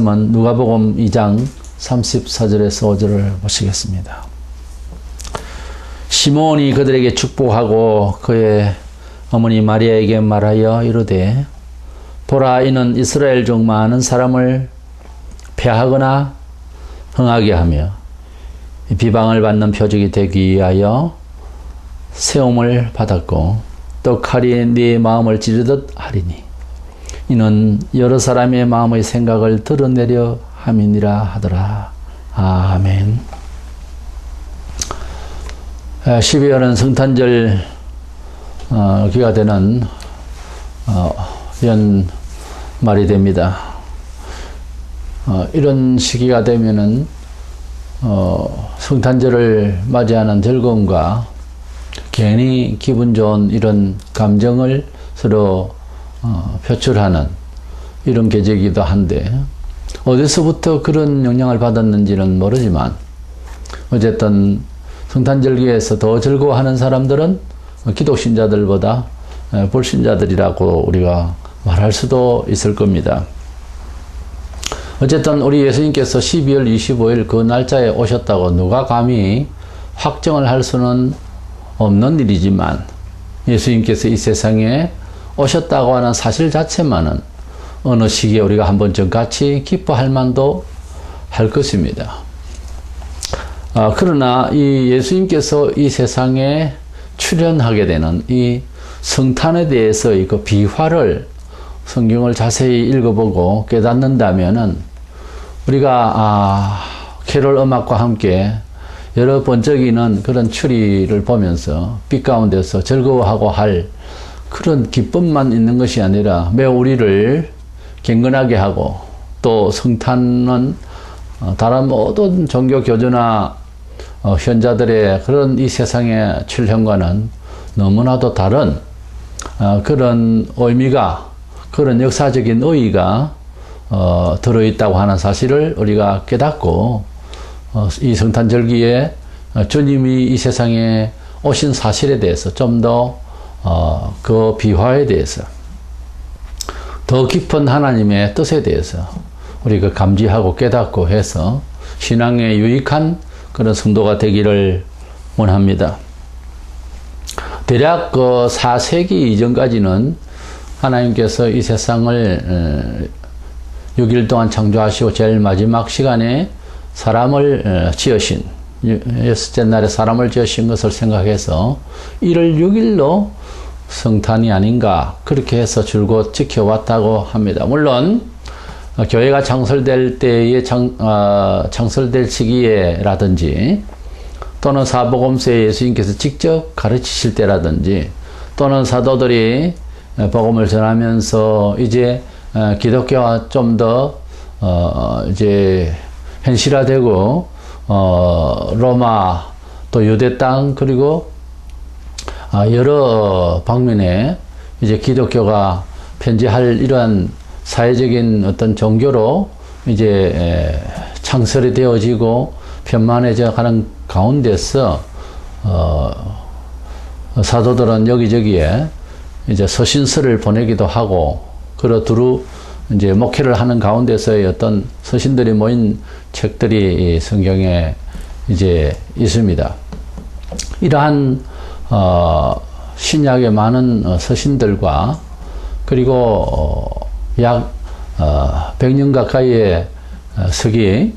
말씀은 누가복음 2장 34절에서 5절을 보시겠습니다. 시몬이 그들에게 축복하고 그의 어머니 마리아에게 말하여 이르되 보라, 이는 이스라엘 중 많은 사람을 패하거나 흥하게 하며 비방을 받는 표적이 되기 위하여 세움을 받았고 또 칼이 네 마음을 찌르듯 하리니 이는 여러 사람의 마음의 생각을 드러내려 함이니라 하더라. 아멘. 12월은 성탄절 기가 되는 연말이 됩니다. 이런 시기가 되면은 성탄절을 맞이하는 즐거움과 괜히 기분 좋은 이런 감정을 서로 표출하는 이런 계절이기도 한데 어디서부터 그런 영향을 받았는지는 모르지만 어쨌든 성탄절기에서 더 즐거워하는 사람들은 기독신자들보다 불신자들이라고 우리가 말할 수도 있을 겁니다. 어쨌든 우리 예수님께서 12월 25일 그 날짜에 오셨다고 누가 감히 확정을 할 수는 없는 일이지만 예수님께서 이 세상에 오셨다고 하는 사실 자체만은 어느 시기에 우리가 한 번쯤 같이 기뻐할 만도 할 것입니다. 그러나 이 예수님께서 이 세상에 출현하게 되는 이 성탄에 대해서의 그 비화를 성경을 자세히 읽어보고 깨닫는다면은 우리가 캐롤 음악과 함께 여러 번쩍이는 그런 추리를 보면서 빛 가운데서 즐거워하고 할 그런 기쁨만 있는 것이 아니라 매우 우리를 경건하게 하고 또 성탄은 다른 모든 종교 교주나 현자들의 그런 이 세상의 출현과는 너무나도 다른 그런 의미가, 그런 역사적인 의의가 들어있다고 하는 사실을 우리가 깨닫고 이 성탄절기에 주님이 이 세상에 오신 사실에 대해서 좀 더 그 비화에 대해서 더 깊은 하나님의 뜻에 대해서 우리가 감지하고 깨닫고 해서 신앙에 유익한 그런 성도가 되기를 원합니다. 대략 그 4세기 이전까지는 하나님께서 이 세상을 6일 동안 창조하시고 제일 마지막 시간에 사람을 지으신, 여섯째 날에 사람을 지으신 것을 생각해서 1월 6일로 성탄이 아닌가 그렇게 해서 줄곧 지켜왔다고 합니다. 물론 교회가 창설될 때에 창설될 시기에라든지 또는 사복음서에 예수님께서 직접 가르치실 때라든지 또는 사도들이 복음을 전하면서 이제 기독교가 좀 더 이제 현실화되고 로마 또 유대 땅 그리고 여러 방면에 이제 기독교가 편지할 이러한 사회적인 어떤 종교로 이제 창설이 되어지고 편만해져 가는 가운데서 사도들은 여기저기에 이제 서신서를 보내기도 하고 그러 두루 이제 목회를 하는 가운데서의 어떤 서신들이 모인 책들이 성경에 이제 있습니다. 이러한 신약의 많은 서신들과 그리고 약 100년 가까이의 서기,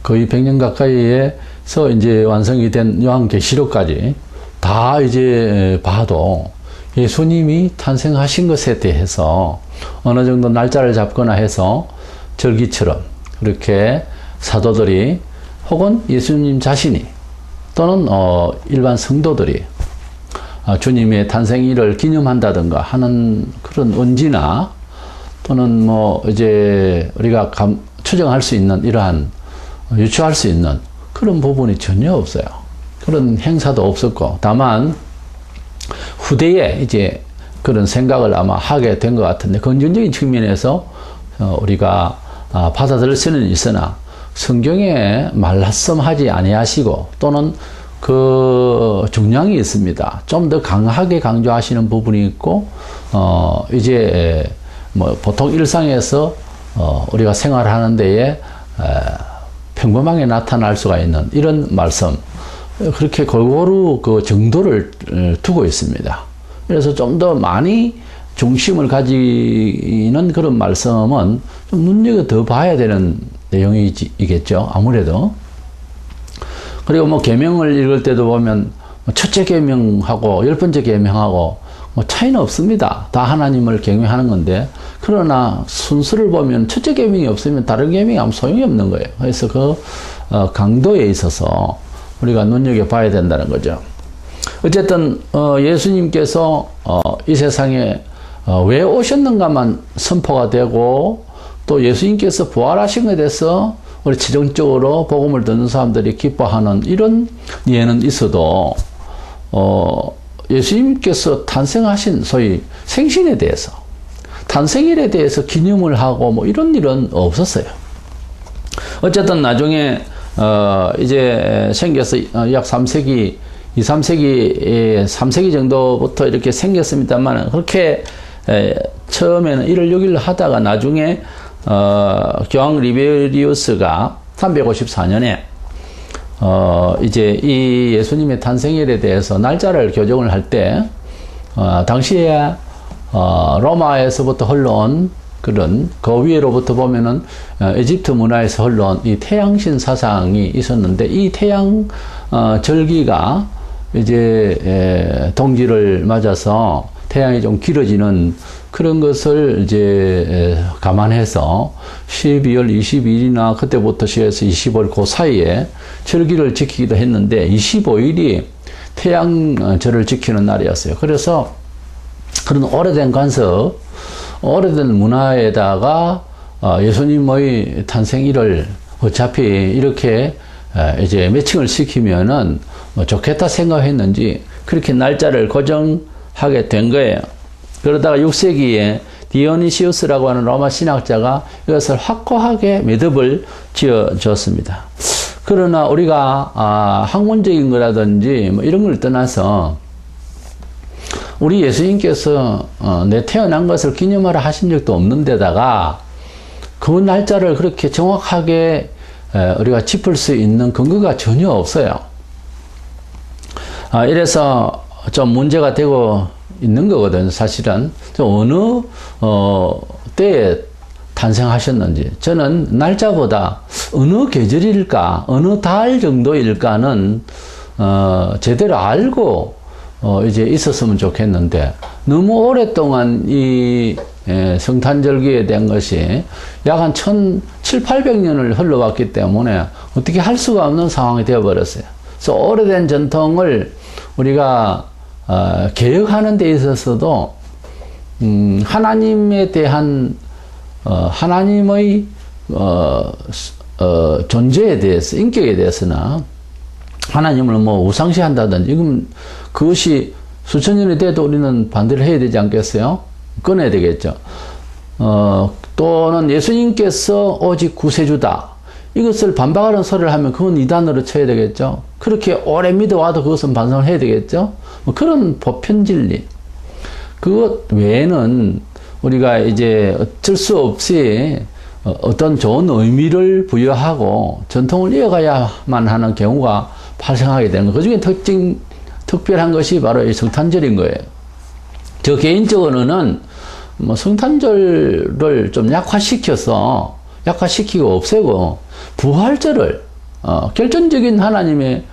거의 100년 가까이에서 이제 완성이 된 요한계시록까지 다 이제 봐도 예수님이 탄생하신 것에 대해서 어느 정도 날짜를 잡거나 해서 절기처럼 그렇게 사도들이 혹은 예수님 자신이 또는 일반 성도들이 주님의 탄생일을 기념한다든가 하는 그런 언지나 또는 뭐 이제 우리가 추정할 수 있는 이러한 유추할 수 있는 그런 부분이 전혀 없어요. 그런 행사도 없었고 다만 후대에 이제 그런 생각을 아마 하게 된 것 같은데 건전적인 측면에서 우리가 받아들일 수는 있으나 성경에 말씀하지 아니하시고 또는 그 중량이 있습니다. 좀 더 강하게 강조하시는 부분이 있고 이제 뭐 보통 일상에서 우리가 생활하는 데에 평범하게 나타날 수가 있는 이런 말씀, 그렇게 골고루 그 정도를 두고 있습니다. 그래서 좀 더 많이 중심을 가지는 그런 말씀은 좀 눈여겨 더 봐야 되는 내용이겠죠, 아무래도. 그리고 뭐 계명을 읽을 때도 보면 첫째 계명하고 열 번째 계명하고 뭐 차이는 없습니다. 다 하나님을 경외하는 건데, 그러나 순서를 보면 첫째 계명이 없으면 다른 계명이 아무 소용이 없는 거예요. 그래서 그 강도에 있어서 우리가 눈여겨 봐야 된다는 거죠. 어쨌든 예수님께서 이 세상에 왜 오셨는가만 선포가 되고, 또 예수님께서 부활하신 것에 대해서 우리 최종적으로 복음을 듣는 사람들이 기뻐하는 이런 예는 있어도 예수님께서 탄생하신 소위 생신에 대해서, 탄생일에 대해서 기념을 하고 뭐 이런 일은 없었어요. 어쨌든 나중에 이제 생겨서 약 3세기, 2, 3세기, 3세기 정도부터 이렇게 생겼습니다만, 그렇게 처음에는 1월 6일 하다가 나중에 교황 리베리우스가 354년에 이제 이 예수님의 탄생일에 대해서 날짜를 교정을 할 때 당시에 로마에서부터 흘러온 그런 그 위에로부터 보면은 에집트 문화에서 흘러온 이 태양신 사상이 있었는데, 이 태양 절기가 이제 동지를 맞아서 태양이 좀 길어지는 그런 것을 이제 감안해서 12월 22일이나 그때부터 시작해서 25일 그 사이에 절기를 지키기도 했는데, 25일이 태양절을 지키는 날이었어요. 그래서 그런 오래된 관습, 오래된 문화에다가 예수님의 탄생일을 어차피 이렇게 이제 매칭을 시키면은 뭐 좋겠다 생각했는지 그렇게 날짜를 고정하게 된 거예요. 그러다가 6세기에 디오니시우스라고 하는 로마 신학자가 이것을 확고하게 매듭을 지어줬습니다. 그러나 우리가 학문적인 거라든지 뭐 이런 걸 떠나서 우리 예수님께서 내 태어난 것을 기념하라 하신 적도 없는 데다가 그 날짜를 그렇게 정확하게 우리가 짚을 수 있는 근거가 전혀 없어요. 이래서 좀 문제가 되고 있는 거거든요. 사실은 어느 때에 탄생하셨는지, 저는 날짜보다 어느 계절일까, 어느 달 정도일까는 제대로 알고 이제 있었으면 좋겠는데, 너무 오랫동안 이 성탄절기에 대한 것이 약 한 1700~1800년을 흘러왔기 때문에 어떻게 할 수가 없는 상황이 되어버렸어요. 그래서 오래된 전통을 우리가 개혁하는 데 있어서도 하나님에 대한 하나님의 존재에 대해서, 인격에 대해서나 하나님을 뭐 우상시한다든지, 이건 그것이 수천 년이 돼도 우리는 반대를 해야 되지 않겠어요? 끊어야 되겠죠. 또는 예수님께서 오직 구세주다, 이것을 반박하는 소리를 하면 그건 이단으로 쳐야 되겠죠. 그렇게 오래 믿어와도 그것은 반성을 해야 되겠죠. 뭐 그런 보편 진리, 그것 외에는 우리가 이제 어쩔 수 없이 어떤 좋은 의미를 부여하고 전통을 이어가야만 하는 경우가 발생하게 되는 거. 그 중에 특별한 것이 바로 이 성탄절인 거예요. 저 개인적으로는 뭐 성탄절을 좀 약화시키고 없애고 부활절을 결정적인 하나님의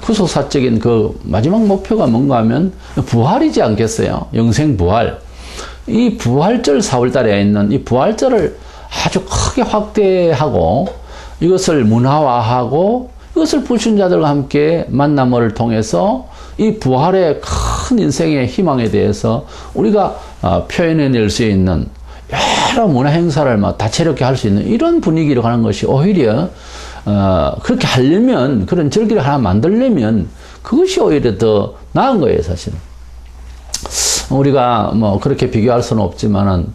구속사적인 그 마지막 목표가 뭔가 하면 부활이지 않겠어요? 영생 부활. 이 부활절 4월달에 있는 이 부활절을 아주 크게 확대하고 이것을 문화화하고 이것을 불신자들과 함께 만남을 통해서 이 부활의 큰 인생의 희망에 대해서 우리가 표현해낼 수 있는 여러 문화 행사를 막 다채롭게 할 수 있는 이런 분위기로 가는 것이 오히려 그렇게 하려면, 그런 절기를 하나 만들려면 그것이 오히려 더 나은 거예요, 사실은. 우리가 뭐 그렇게 비교할 수는 없지만은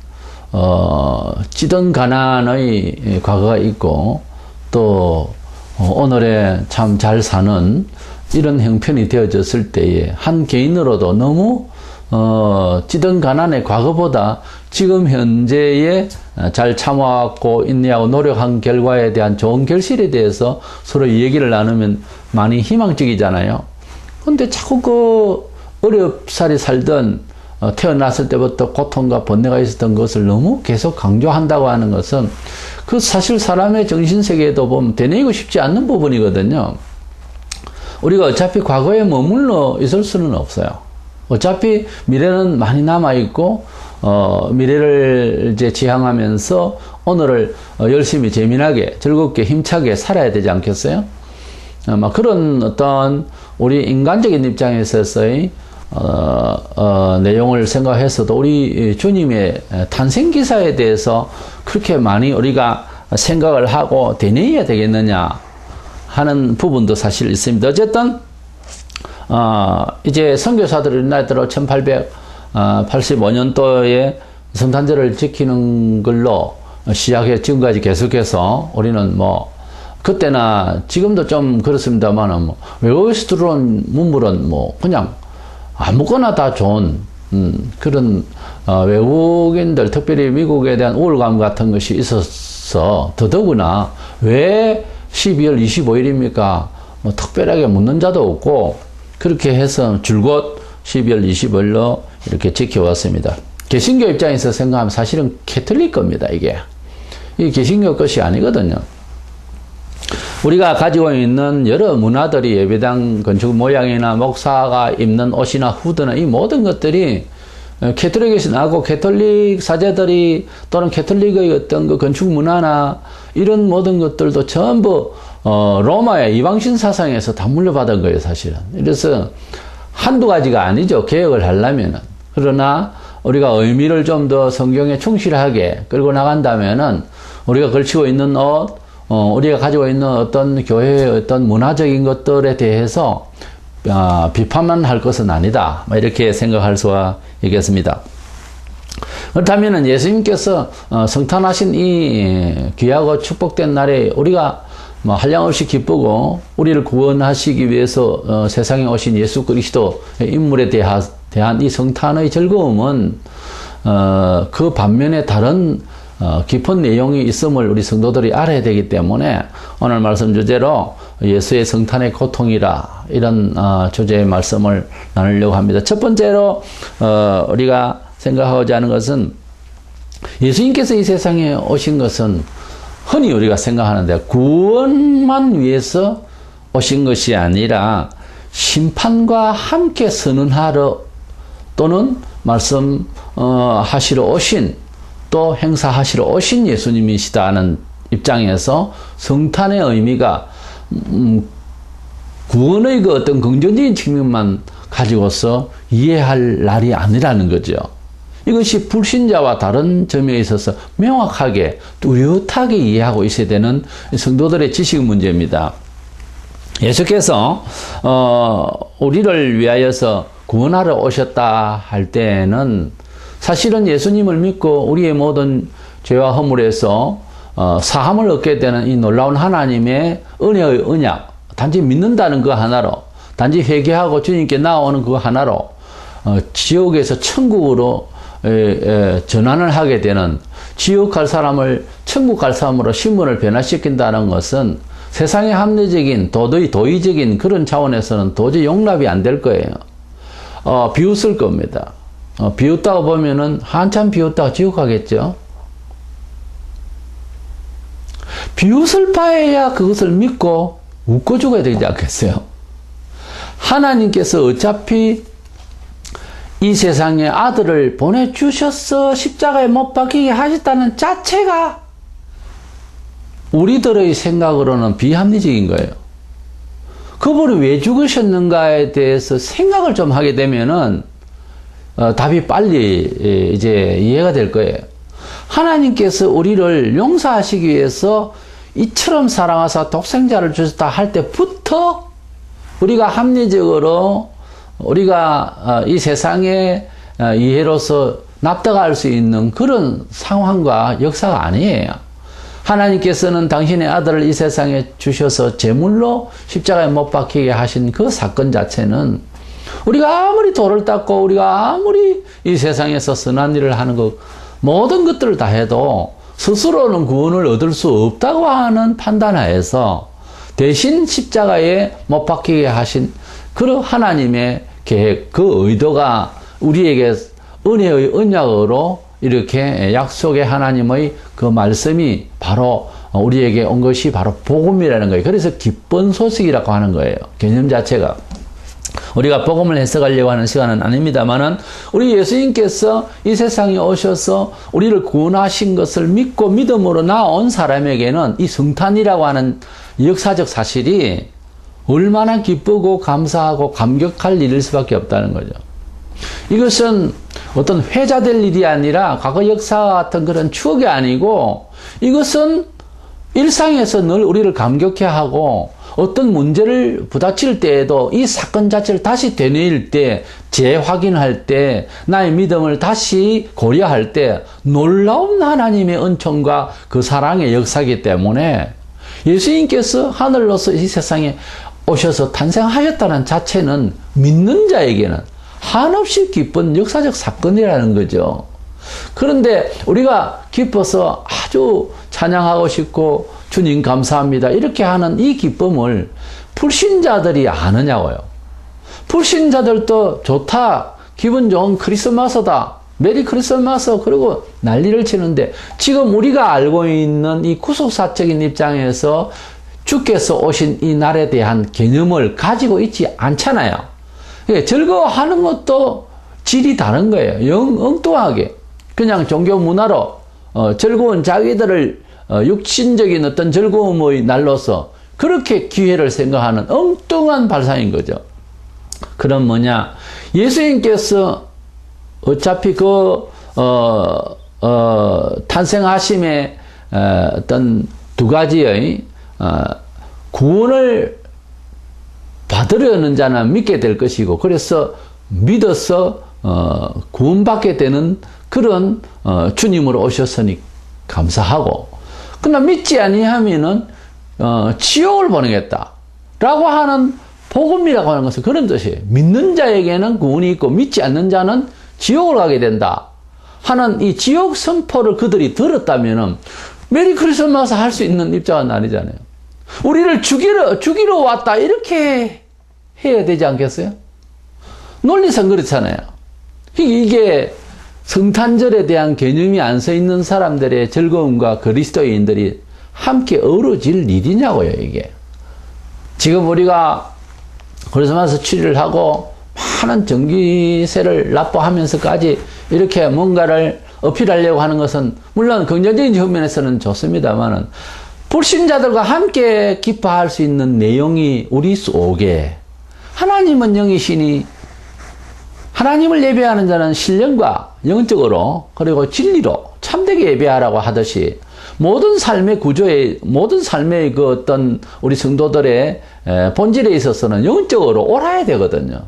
찌든 가난의 과거가 있고 또 오늘에 참 잘 사는 이런 형편이 되어졌을 때에 한 개인으로도 너무 찌든 가난의 과거보다 지금 현재에 잘 참아왔고 인내하고 노력한 결과에 대한 좋은 결실에 대해서 서로 얘기를 나누면 많이 희망적이잖아요. 근데 자꾸 그 어렵사리 살던 태어났을 때부터 고통과 번뇌가 있었던 것을 너무 계속 강조한다고 하는 것은 그 사실 사람의 정신세계에도 보면 되뇌이고 싶지 않는 부분이거든요. 우리가 어차피 과거에 머물러 있을 수는 없어요. 어차피 미래는 많이 남아있고, 미래를 이제 지향하면서 오늘을 열심히 재미나게 즐겁게 힘차게 살아야 되지 않겠어요? 아마 그런 어떤 우리 인간적인 입장에 있어서의 내용을 생각해서도 우리 주님의 탄생 기사에 대해서 그렇게 많이 우리가 생각을 하고 되뇌어야 되겠느냐 하는 부분도 사실 있습니다. 어쨌든 이제 선교사들이 나이 들어 1885년도에 성탄절을 지키는 걸로 시작해 지금까지 계속해서 우리는 뭐 그때나 지금도 좀 그렇습니다만은 뭐 외국에서 들어온 문물은 뭐 그냥 아무거나 다 좋은 그런 외국인들 특별히 미국에 대한 우월감 같은 것이 있어서 더더구나 왜 12월 25일입니까? 뭐 특별하게 묻는 자도 없고 그렇게 해서 줄곧 12월 25일로 이렇게 지켜왔습니다. 개신교 입장에서 생각하면 사실은 캐톨릭 겁니다. 이게 개신교 것이 아니거든요. 우리가 가지고 있는 여러 문화들이 예배당 건축 모양이나 목사가 입는 옷이나 후드나 이 모든 것들이 캐톨릭에서 나고 캐톨릭 사제들이 또는 캐톨릭의 어떤 그 건축 문화나 이런 모든 것들도 전부 로마의 이방신 사상에서 다 물려받은 거예요, 사실은. 그래서 한두 가지가 아니죠, 개혁을 하려면은. 그러나 우리가 의미를 좀 더 성경에 충실하게 끌고 나간다면은 우리가 걸치고 있는 옷, 우리가 가지고 있는 어떤 교회의 어떤 문화적인 것들에 대해서 비판만 할 것은 아니다. 이렇게 생각할 수가 있겠습니다. 그렇다면 예수님께서 성탄하신 이 귀하고 축복된 날에 우리가 한량없이 기쁘고 우리를 구원하시기 위해서 세상에 오신 예수 그리스도 인물에 대한 이 성탄의 즐거움은 그 반면에 다른 깊은 내용이 있음을 우리 성도들이 알아야 되기 때문에 오늘 말씀 주제로 예수의 성탄의 고통이라 이런 주제의 말씀을 나누려고 합니다. 첫 번째로 우리가 생각하고자 하는 것은 예수님께서 이 세상에 오신 것은 흔히 우리가 생각하는데 구원만 위해서 오신 것이 아니라 심판과 함께 선언하러 또는 말씀하시러 오신 또 행사하시러 오신 예수님이시다는 입장에서 성탄의 의미가 구원의 그 어떤 긍정적인 측면만 가지고서 이해할 날이 아니라는 거죠. 이것이 불신자와 다른 점에 있어서 명확하게 뚜렷하게 이해하고 있어야 되는 성도들의 지식 문제입니다. 예수께서 우리를 위하여서 구원하러 오셨다 할 때는 사실은 예수님을 믿고 우리의 모든 죄와 허물에서 사함을 얻게 되는 이 놀라운 하나님의 은혜의 언약, 단지 믿는다는 그 하나로, 단지 회개하고 주님께 나오는 그 하나로 지옥에서 천국으로 전환을 하게 되는, 지옥 갈 사람을 천국 갈 사람으로 신분을 변화시킨다는 것은 세상의 합리적인 도의적인 그런 차원에서는 도저히 용납이 안 될 거예요. 비웃을 겁니다. 비웃다가 보면은 한참 비웃다가 지옥 가겠죠. 비웃을 바에야 그것을 믿고 웃고 죽어야 되지 않겠어요? 하나님께서 어차피 이 세상에 아들을 보내주셔서 십자가에 못 박히게 하셨다는 자체가 우리들의 생각으로는 비합리적인 거예요. 그분이 왜 죽으셨는가에 대해서 생각을 좀 하게 되면은 답이 빨리 이제 이해가 될 거예요. 하나님께서 우리를 용서하시기 위해서 이처럼 사랑하사 독생자를 주셨다 할 때부터 우리가 합리적으로 우리가 이 세상의 이해로서 납득할 수 있는 그런 상황과 역사가 아니에요. 하나님께서는 당신의 아들을 이 세상에 주셔서 제물로 십자가에 못 박히게 하신 그 사건 자체는 우리가 아무리 돌을 닦고 우리가 아무리 이 세상에서 선한 일을 하는 것 모든 것들을 다 해도 스스로는 구원을 얻을 수 없다고 하는 판단하에서 대신 십자가에 못 박히게 하신 그 하나님의 계획, 그 의도가 우리에게 은혜의 언약으로 이렇게 약속의 하나님의 그 말씀이 바로 우리에게 온 것이 바로 복음이라는 거예요. 그래서 기쁜 소식이라고 하는 거예요. 개념 자체가. 우리가 복음을 해석하려고 하는 시간은 아닙니다만은 우리 예수님께서 이 세상에 오셔서 우리를 구원하신 것을 믿고 믿음으로 나온 사람에게는 이 성탄이라고 하는 역사적 사실이 얼마나 기쁘고 감사하고 감격할 일일 수밖에 없다는 거죠. 이것은 어떤 회자될 일이 아니라 과거 역사와 같은 그런 추억이 아니고 이것은 일상에서 늘 우리를 감격해 하고 어떤 문제를 부닥칠 때에도 이 사건 자체를 다시 되뇌일 때, 재확인할 때, 나의 믿음을 다시 고려할 때 놀라운 하나님의 은총과 그 사랑의 역사이기 때문에 예수님께서 하늘로서 이 세상에 오셔서 탄생하셨다는 자체는 믿는 자에게는 한없이 기쁜 역사적 사건이라는 거죠. 그런데 우리가 기뻐서 아주 찬양하고 싶고 주님 감사합니다 이렇게 하는 이 기쁨을 불신자들이 아느냐고요. 불신자들도 좋다, 기분 좋은 크리스마스다, 메리 크리스마스 그리고 난리를 치는데 지금 우리가 알고 있는 이 구속사적인 입장에서 주께서 오신 이 날에 대한 개념을 가지고 있지 않잖아요. 즐거워하는 것도 질이 다른 거예요. 엉뚱하게 그냥 종교 문화로 즐거운 자기들을 육신적인 어떤 즐거움의 날로서 그렇게 기회를 생각하는 엉뚱한 발상인 거죠. 그럼 뭐냐? 예수님께서 어차피 탄생하심의 어떤 두 가지의 구원을 받으려는 자는 믿게 될 것이고, 그래서 믿어서 구원받게 되는 그런 주님으로 오셨으니 감사하고, 그러나 믿지 아니하면은 지옥을 보내겠다라고 하는 복음이라고 하는 것은 그런 뜻이에요. 믿는 자에게는 구원이 있고 믿지 않는 자는 지옥을 가게 된다 하는 이 지옥 선포를 그들이 들었다면은 메리 크리스마스 할 수 있는 입장은 아니잖아요. 우리를 죽이러 왔다 이렇게 해야 되지 않겠어요? 논리상 그렇잖아요. 이게 성탄절에 대한 개념이 안 서 있는 사람들의 즐거움과 그리스도인들이 함께 어우러질 일이냐고요, 이게. 지금 우리가 크리스마스 추리를 하고 많은 전기세를 납부하면서까지 이렇게 뭔가를 어필하려고 하는 것은 물론 긍정적인 측면에서는 좋습니다만은 불신자들과 함께 기뻐할 수 있는 내용이 우리 속에 하나님은 영이시니 하나님을 예배하는 자는 신령과 영적으로 그리고 진리로 참되게 예배하라고 하듯이 모든 삶의 구조에 모든 삶의 그 어떤 우리 성도들의 본질에 있어서는 영적으로 옳아야 되거든요.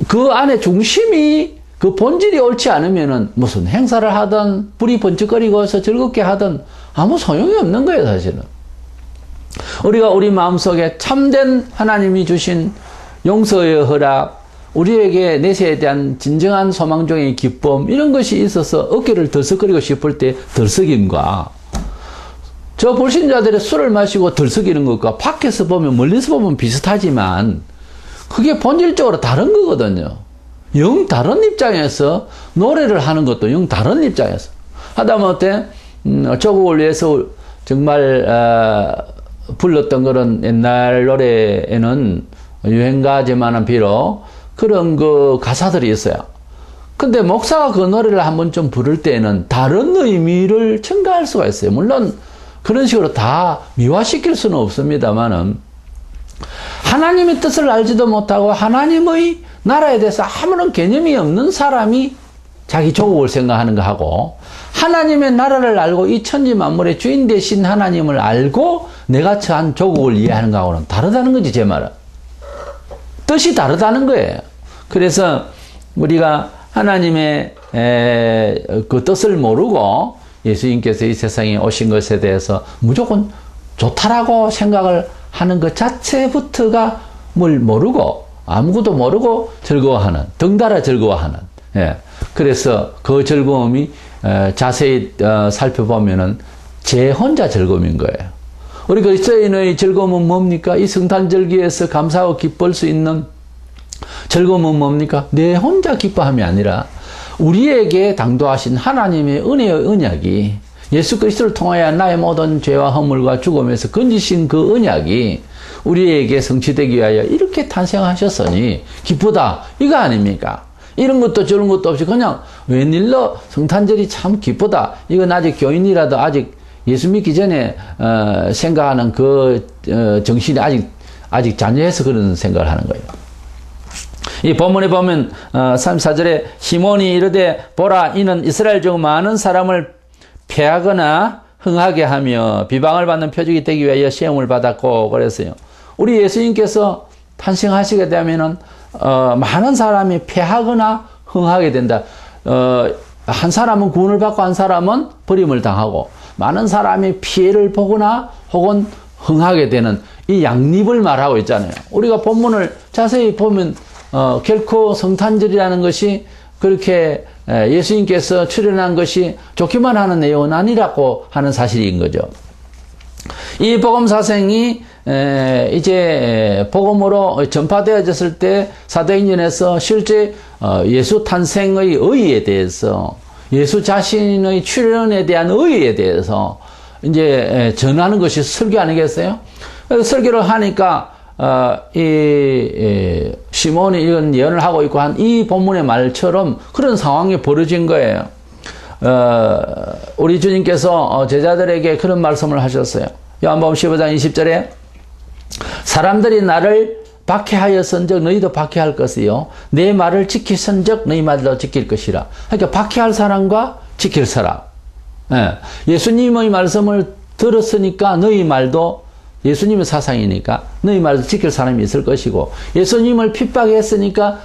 그 안에 중심이 그 본질이 옳지 않으면은 무슨 행사를 하든 불이 번쩍거리고서 즐겁게 하든 아무 소용이 없는 거예요, 사실은. 우리가 우리 마음속에 참된 하나님이 주신 용서의 허락, 우리에게 내세에 대한 진정한 소망 중의 기쁨 이런 것이 있어서 어깨를 들썩거리고 싶을 때 들썩임과 저 불신자들의 술을 마시고 들썩이는 것과 밖에서 보면 멀리서 보면 비슷하지만 그게 본질적으로 다른 거거든요. 영 다른 입장에서 노래를 하는 것도 영 다른 입장에서 하다못해 조국을 위해서 정말 불렀던 그런 옛날 노래에는 유행가지만은 비록 그런 그 가사들이 있어요. 근데 목사가 그 노래를 한번 좀 부를 때에는 다른 의미를 첨가할 수가 있어요. 물론 그런 식으로 다 미화시킬 수는 없습니다만은 하나님의 뜻을 알지도 못하고 하나님의 나라에 대해서 아무런 개념이 없는 사람이 자기 조국을 생각하는 거 하고 하나님의 나라를 알고 이 천지 만물의 주인 되신 하나님을 알고 내가 처한 조국을 이해하는 거하고는 다르다는 거지, 제 말은. 뜻이 다르다는 거예요. 그래서 우리가 하나님의 그 뜻을 모르고 예수님께서 이 세상에 오신 것에 대해서 무조건 좋다라고 생각을 하는 것 자체부터가 뭘 모르고 아무것도 모르고 즐거워하는, 덩달아 즐거워하는. 예. 그래서 그 즐거움이 자세히 살펴보면은 제 혼자 즐거움인 거예요. 우리 그리스도인의 즐거움은 뭡니까? 이 성탄절기에서 감사하고 기쁠 수 있는 즐거움은 뭡니까? 내 혼자 기뻐함이 아니라 우리에게 당도하신 하나님의 은혜의 언약이 예수 그리스도를 통하여 나의 모든 죄와 허물과 죽음에서 건지신 그 언약이 우리에게 성취되기 위하여 이렇게 탄생하셨으니 기쁘다. 이거 아닙니까? 이런 것도 저런 것도 없이 그냥 웬일로 성탄절이 참 기쁘다. 이건 아직 교인이라도 아직 예수 믿기 전에 생각하는 그 정신이 아직 잔여해서 그런 생각을 하는 거예요. 이 본문에 보면 34절에 시몬이 이르되 보라 이는 이스라엘 중 많은 사람을 패하거나 흥하게 하며 비방을 받는 표적이 되기 위하여 시험을 받았고 그랬어요. 우리 예수님께서 탄생하시게 되면은 많은 사람이 패하거나 흥하게 된다. 한 사람은 구원을 받고 한 사람은 버림을 당하고 많은 사람이 피해를 보거나 혹은 흥하게 되는 이 양립을 말하고 있잖아요. 우리가 본문을 자세히 보면 결코 성탄절이라는 것이 그렇게 예수님께서 출현한 것이 좋기만 하는 내용은 아니라고 하는 사실인 거죠. 이 복음사생이 이제 복음으로 전파되어졌을 때 사도행전에서 실제 예수 탄생의 의의에 대해서 예수 자신의 출현에 대한 의의에 대해서 이제 전하는 것이 설교 아니겠어요? 설교를 하니까 이 시몬이 이런 예언을 하고 있고 한 이 본문의 말처럼 그런 상황이 벌어진 거예요. 우리 주님께서 제자들에게 그런 말씀을 하셨어요. 요한복음 15장 20절에 사람들이 나를 박해하였은즉 너희도 박해할 것이요 내 말을 지키선즉 너희 말도 지킬 것이라. 그러니까 박해할 사람과 지킬 사람. 예수님의 말씀을 들었으니까 너희 말도 예수님의 사상이니까 너희 말도 지킬 사람이 있을 것이고 예수님을 핍박했으니까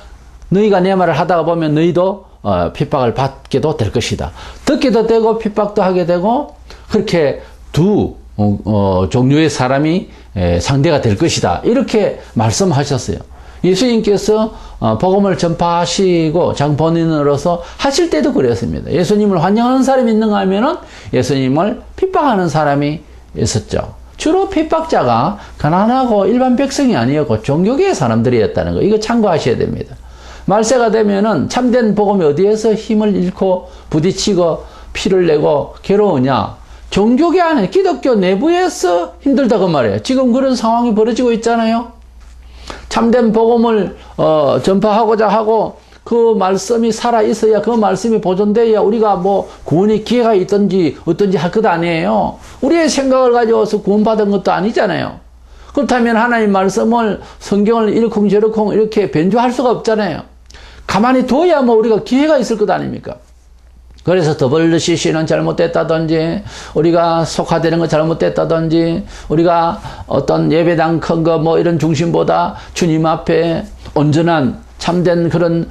너희가 내 말을 하다가 보면 너희도 핍박을 받게도 될 것이다. 듣기도 되고 핍박도 하게 되고 그렇게 두 종류의 사람이 상대가 될 것이다. 이렇게 말씀하셨어요. 예수님께서 복음을 전파하시고 장본인으로서 하실 때도 그랬습니다. 예수님을 환영하는 사람이 있는가 하면은 예수님을 핍박하는 사람이 있었죠. 주로 핍박자가 가난하고 일반 백성이 아니었고 종교계의 사람들이었다는 거, 이거 참고하셔야 됩니다. 말세가 되면은 참된 복음이 어디에서 힘을 잃고 부딪히고 피를 내고 괴로우냐? 종교계 안에 기독교 내부에서 힘들다고 말해요. 지금 그런 상황이 벌어지고 있잖아요. 참된 복음을 전파하고자 하고 그 말씀이 살아 있어야 그 말씀이 보존돼야 우리가 뭐 구원의 기회가 있든지 어떤지 할 것 아니에요. 우리의 생각을 가져와서 구원받은 것도 아니잖아요. 그렇다면 하나님 말씀을 성경을 이러쿵저러쿵 이렇게 변조할 수가 없잖아요. 가만히 둬야 뭐 우리가 기회가 있을 것 아닙니까? 그래서 WCC는 잘못됐다든지 우리가 속화되는 거 잘못됐다든지 우리가 어떤 예배당 큰 거 뭐 이런 중심보다 주님 앞에 온전한 참된 그런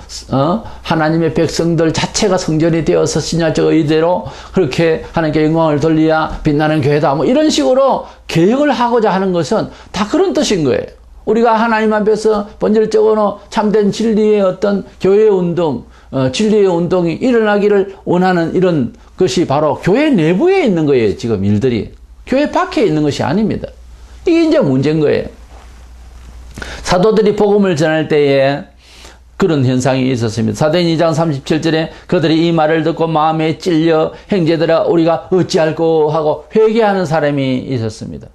하나님의 백성들 자체가 성전이 되어서 신약적 의대로 그렇게 하나님께 영광을 돌려야 빛나는 교회다 뭐 이런 식으로 개혁을 하고자 하는 것은 다 그런 뜻인 거예요. 우리가 하나님 앞에서 본질적으로 참된 진리의 어떤 교회 운동, 진리의 운동이 일어나기를 원하는 이런 것이 바로 교회 내부에 있는 거예요. 지금 일들이 교회 밖에 있는 것이 아닙니다. 이게 이제 문제인 거예요. 사도들이 복음을 전할 때에 그런 현상이 있었습니다. 사도행 2장 37절에 그들이 이 말을 듣고 마음에 찔려 형제들아 우리가 어찌할꼬 하고 회개하는 사람이 있었습니다.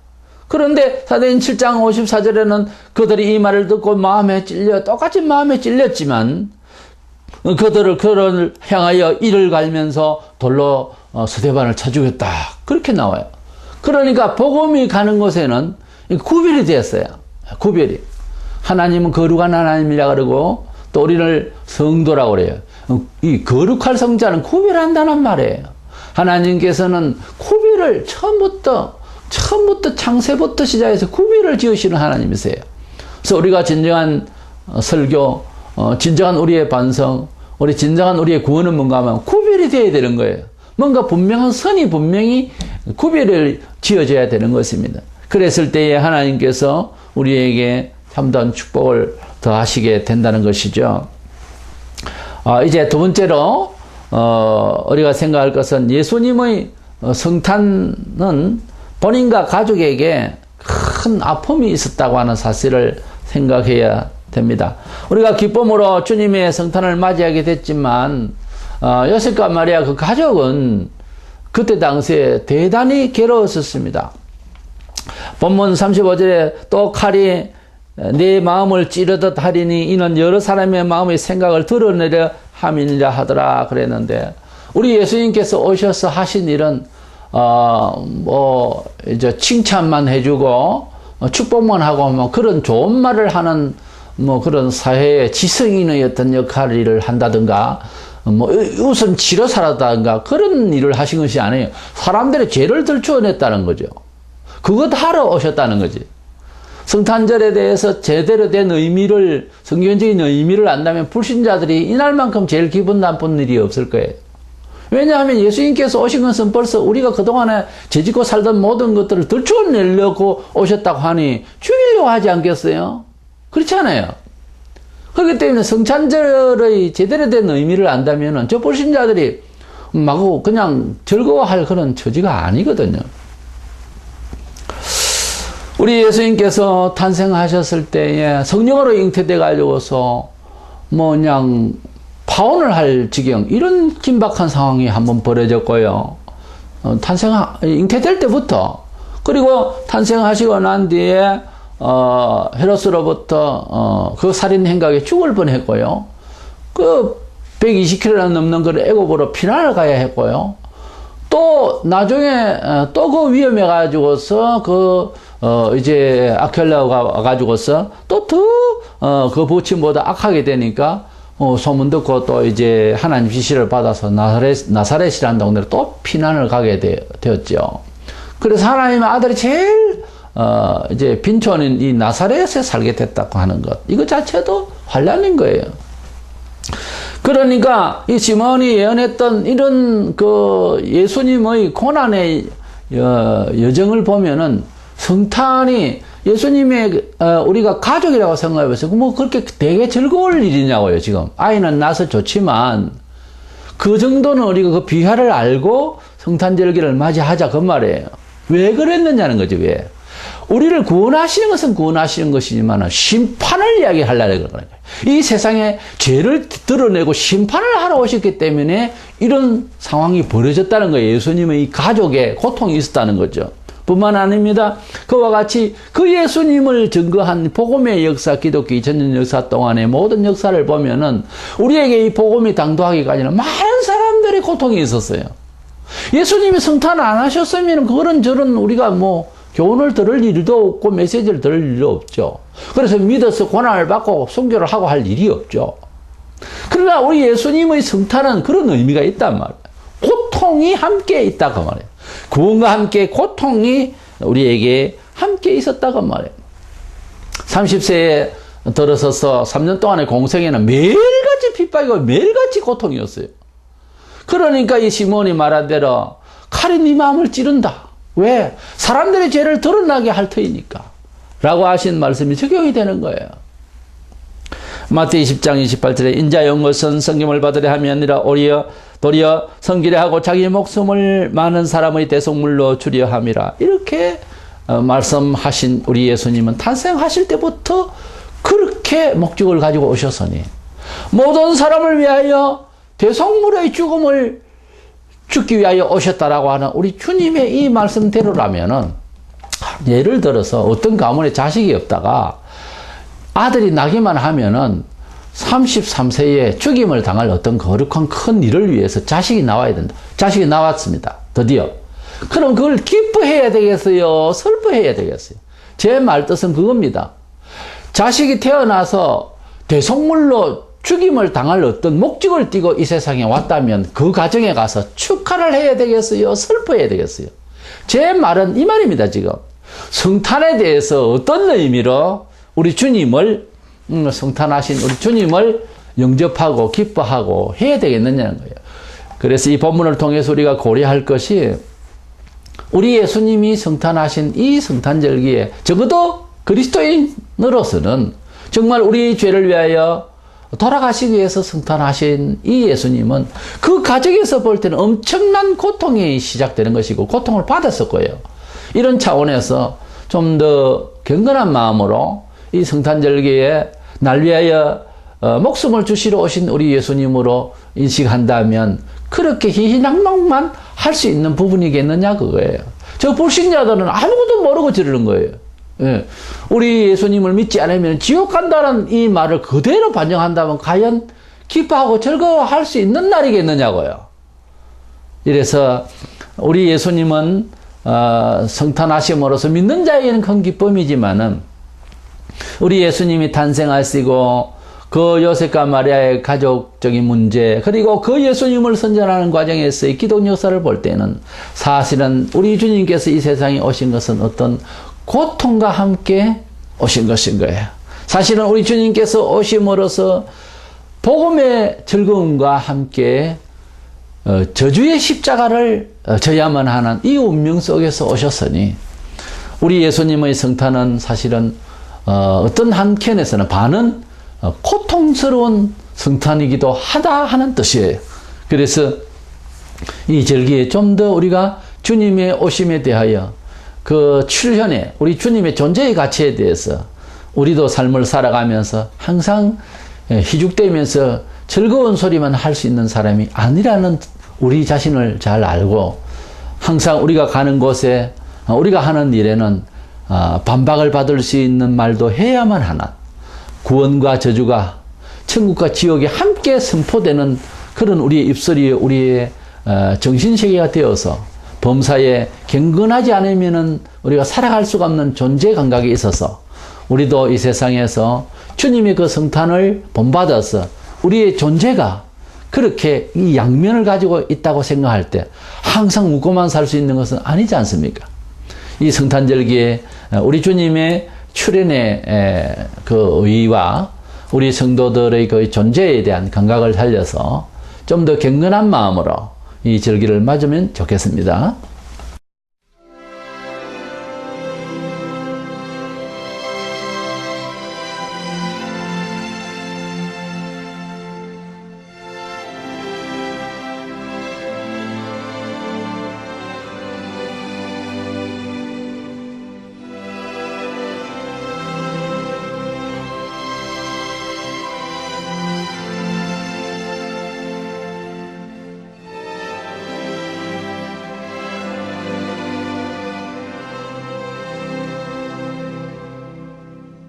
그런데 사도행 7장 54절에는 그들이 이 말을 듣고 마음에 찔려 똑같이 마음에 찔렸지만 그들을 향하여 이를 갈면서 돌로 스데반을 쳐 죽였다. 그렇게 나와요. 그러니까 복음이 가는 곳에는 구별이 되었어요. 구별이. 하나님은 거룩한 하나님이라 그러고 또 우리를 성도라고 그래요. 이 거룩할 성자는 구별한다는 말이에요. 하나님께서는 구별을 처음부터 창세부터 시작해서 구별을 지으시는 하나님이세요. 그래서 우리가 진정한 설교, 진정한 우리의 반성, 우리 진정한 우리의 구원은 뭔가 하면 구별이 되어야 되는 거예요. 뭔가 분명한 선이 분명히 구별을 지어져야 되는 것입니다. 그랬을 때에 하나님께서 우리에게 참다운 축복을 더하시게 된다는 것이죠. 이제 두 번째로 우리가 생각할 것은 예수님의 성탄은 본인과 가족에게 큰 아픔이 있었다고 하는 사실을 생각해야 됩니다. 우리가 기쁨으로 주님의 성탄을 맞이하게 됐지만 요셉과 마리아 그 가족은 그때 당시에 대단히 괴로웠었습니다. 본문 35절에 또 칼이 내 마음을 찌르듯 하리니 이는 여러 사람의 마음의 생각을 드러내려 함이니라 하더라 그랬는데, 우리 예수님께서 오셔서 하신 일은 이제 칭찬만 해주고 축복만 하고 뭐 그런 좋은 말을 하는 그런 사회의 지성인의 어떤 역할을 한다든가 웃음 치료사라든가 그런 일을 하신 것이 아니에요. 사람들의 죄를 들추어냈다는 거죠. 그것 하러 오셨다는 거지. 성탄절에 대해서 제대로 된 의미를, 성경적인 의미를 안다면 불신자들이 이날만큼 제일 기분 나쁜 일이 없을 거예요. 왜냐하면 예수님께서 오신 것은 벌써 우리가 그동안에 죄짓고 살던 모든 것들을 들추어내려고 오셨다고 하니 죽이려고 하지 않겠어요? 그렇지 않아요? 그렇기 때문에 성탄절의 제대로 된 의미를 안다면 저 불신자들이 마구 그냥 즐거워할 그런 처지가 아니거든요. 우리 예수님께서 탄생하셨을 때에 성령으로 잉태돼 가지고서 그냥 파혼을 할 지경, 이런 긴박한 상황이 한번 벌어졌고요. 잉태될 때부터, 그리고 탄생하시고 난 뒤에 헤롯으로부터 그 살인 행각에 죽을 뻔했고요. 그 120km나 넘는 걸 애굽으로 피난을 가야 했고요. 또 나중에 또 그 위험해 가지고서 이제 아켈라가 와가지고서 또 더 그 부친보다 악하게 되니까 소문 듣고 또 이제 하나님 지시를 받아서 나사렛이라는 동네로 또 피난을 가게 되었죠. 그래서 하나님의 아들이 제일 이제 빈촌인 이 나사렛에 살게 됐다고 하는 것, 이거 자체도 환란인 거예요. 그러니까 이 시몬이 예언했던 이런 그 예수님의 고난의 여정을 보면은 성탄이 예수님의 우리가 가족이라고 생각해보세요. 그렇게 되게 즐거울 일이냐고요. 지금 아이는 낳아서 좋지만 그 정도는 우리가 그 비화를 알고 성탄절기를 맞이하자 그 말이에요. 왜 그랬느냐는 거지. 왜? 우리를 구원하시는 것은 구원하시는 것이지만 심판을 이야기하려고 그러는 거예요. 이 세상에 죄를 드러내고 심판을 하러 오셨기 때문에 이런 상황이 벌어졌다는 거예요. 예수님의 이 가족에 고통이 있었다는 거죠. 뿐만 아닙니다. 그와 같이 그 예수님을 증거한 복음의 역사, 기독교 2000년 역사 동안의 모든 역사를 보면은 우리에게 이 복음이 당도하기가 아니라 많은 사람들의 고통이 있었어요. 예수님이 성탄 안 하셨으면 그런 저런 우리가 교훈을 들을 일도 없고 메시지를 들을 일도 없죠. 그래서 믿어서 고난을 받고 순교를 하고 할 일이 없죠. 그러나 우리 예수님의 성탄은 그런 의미가 있단 말이에요. 고통이 함께 있다고 말이에요. 구원과 함께 고통이 우리에게 함께 있었다고 말이에요. 30세에 들어서서 3년 동안의 공생에는 매일같이 핍박이고 매일같이 고통이었어요. 그러니까 이 시몬이 말한 대로 칼이 네 마음을 찌른다. 왜? 사람들의 죄를 드러나게 할 터이니까 라고 하신 말씀이 적용이 되는 거예요. 마태복음 20장 28절에 인자 온 것은 성김을 받으려 함이 아니라 도리어 섬기려 하고 자기 목숨을 많은 사람의 대속물로 주려 함이라. 이렇게 말씀하신 우리 예수님은 탄생하실 때부터 그렇게 목적을 가지고 오셨으니 모든 사람을 위하여 대속물의 죽음을 죽기 위하여 오셨다라고 하는 우리 주님의 이 말씀대로라면은, 예를 들어서 어떤 가문에 자식이 없다가 아들이 나기만 하면은 33세에 죽임을 당할 어떤 거룩한 큰 일을 위해서 자식이 나와야 된다. 자식이 나왔습니다. 드디어. 그럼 그걸 기뻐해야 되겠어요? 슬퍼해야 되겠어요? 제 말뜻은 그겁니다. 자식이 태어나서 대속물로 죽임을 당할 어떤 목적을 띠고 이 세상에 왔다면 그 가정에 가서 축하를 해야 되겠어요? 슬퍼해야 되겠어요? 제 말은 이 말입니다. 지금 성탄에 대해서 어떤 의미로 우리 주님을 성탄하신 우리 주님을 영접하고 기뻐하고 해야 되겠느냐는 거예요. 그래서 이 본문을 통해서 우리가 고려할 것이, 우리 예수님이 성탄하신 이 성탄절기에 적어도 그리스도인으로서는 정말 우리 죄를 위하여 돌아가시기 위해서 성탄하신 이 예수님은 그 가정에서 볼 때는 엄청난 고통이 시작되는 것이고 고통을 받았을 거예요. 이런 차원에서 좀 더 경건한 마음으로 이 성탄절기에 날 위하여 목숨을 주시러 오신 우리 예수님으로 인식한다면 그렇게 희희낙낙만 할 수 있는 부분이겠느냐 그거예요. 저 불신자들은 아무것도 모르고 저러는 거예요. 예. 우리 예수님을 믿지 않으면 지옥 간다는 이 말을 그대로 반영한다면 과연 기뻐하고 즐거워할 수 있는 날이겠느냐고요. 이래서 우리 예수님은 성탄하심으로써 믿는 자에게는 큰 기쁨이지만은 우리 예수님이 탄생하시고 그 요셉과 마리아의 가족적인 문제 그리고 그 예수님을 선전하는 과정에서의 기독 역사를 볼 때는 사실은 우리 주님께서 이 세상에 오신 것은 어떤 고통과 함께 오신 것인 거예요. 사실은 우리 주님께서 오심으로써 복음의 즐거움과 함께 저주의 십자가를 져야만 하는 이 운명 속에서 오셨으니 우리 예수님의 성탄은 사실은 어떤 한켠에서는 반은 고통스러운 성탄이기도 하다 하는 뜻이에요. 그래서 이 절기에 좀 더 우리가 주님의 오심에 대하여 그 출현에 우리 주님의 존재의 가치에 대해서 우리도 삶을 살아가면서 항상 희죽되면서 즐거운 소리만 할 수 있는 사람이 아니라는 우리 자신을 잘 알고 항상 우리가 가는 곳에 우리가 하는 일에는 반박을 받을 수 있는 말도 해야만 하는 구원과 저주가 천국과 지옥이 함께 선포되는 그런 우리의 입술이 우리의 정신세계가 되어서 범사에 경건하지 않으면은 우리가 살아갈 수가 없는 존재 감각이 있어서 우리도 이 세상에서 주님의 그 성탄을 본받아서 우리의 존재가 그렇게 이 양면을 가지고 있다고 생각할 때 항상 웃고만 살 수 있는 것은 아니지 않습니까? 이 성탄절기에 우리 주님의 출현의 그 의의와 우리 성도들의 그 존재에 대한 감각을 살려서 좀 더 경건한 마음으로 이 절기를 맞으면 좋겠습니다.